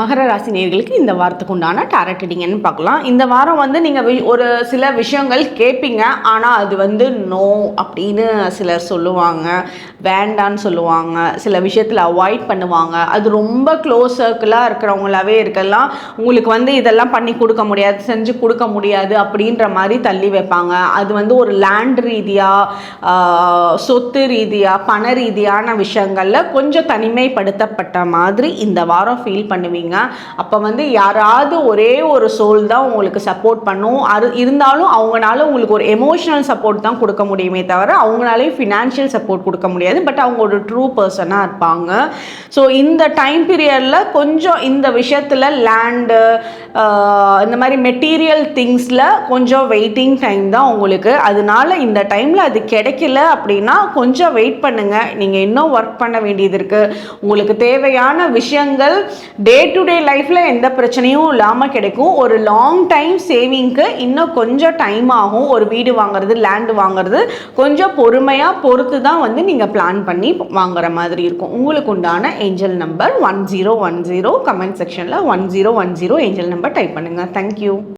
மகர ராசி நேயர்களுக்கு இந்த வாரத்துக்கு உண்டான டாரட் ரீடிங்னு பார்க்கலாம். இந்த வாரம் நீங்கள் ஒரு சில விஷயங்கள் கேட்பீங்க, ஆனால் அது நோ அப்படின்னு சிலர் சொல்லுவாங்க, வேண்டான்னு சொல்லுவாங்க, சில விஷயத்தில் அவாய்ட் பண்ணுவாங்க. அது ரொம்ப க்ளோஸ் சர்க்கிளாக இருக்கிறவங்களாவே இருக்கலாம். உங்களுக்கு இதெல்லாம் பண்ணி கொடுக்க முடியாது, செஞ்சு கொடுக்க முடியாது அப்படின்ற மாதிரி தள்ளி வைப்பாங்க. அது ஒரு லேண்ட் ரீதியாக, சொத்து ரீதியாக, பண ரீதியான விஷயங்களில் கொஞ்சம் தனிமைப்படுத்தப்பட்ட மாதிரி இந்த வாரம் ஃபீல் பண்ணுவீங்க. அப்போ யாராவது ஒரே ஒரு சோல் தான் உங்களுக்கு சப்போர்ட் பண்ணும். இருந்தாலும் அவங்களால உங்களுக்கு ஒரு எமோஷனல் சப்போர்ட் தான் கொடுக்க முடியுமே தவிர அவங்களாலையும் ஃபினான்ஷியல் சப்போர்ட் கொடுக்க முடியாது. பட் அவங்க ஒரு ட்ரூ பர்சனாக இருப்பாங்க. ஸோ இந்த டைம் பீரியடில் கொஞ்சம் இந்த விஷயத்தில் லேண்டு, இந்த மாதிரி மெட்டீரியல் திங்ஸில் கொஞ்சம் வெயிட்டிங் டைம் தான் உங்களுக்கு. அதனால இந்த டைமில் அது கிடைக்கல அப்படின்னா கொஞ்சம் வெயிட் பண்ணுங்கள். நீங்கள் இன்னும் ஒர்க் பண்ண வேண்டியது இருக்குது. உங்களுக்கு தேவையான விஷயங்கள் டே டு டே லைஃப்பில் எந்த பிரச்சனையும் இல்லாமல் கிடைக்கும். ஒரு லாங் டைம் சேவிங்க்கு இன்னும் கொஞ்சம் டைம் ஆகும். ஒரு வீடு வாங்குறது, லேண்டு வாங்குறது கொஞ்சம் பொறுமையாக பொறுத்து தான் நீங்கள் பிளான் பண்ணி வாங்குற மாதிரி இருக்கும். உங்களுக்கு உண்டான ஏஞ்சல் நம்பர் 1010. கமெண்ட் செக்ஷனில் 1010 ஏஞ்சல் நம்பர் டைப் பண்ணுங்கள். தேங்க்யூ.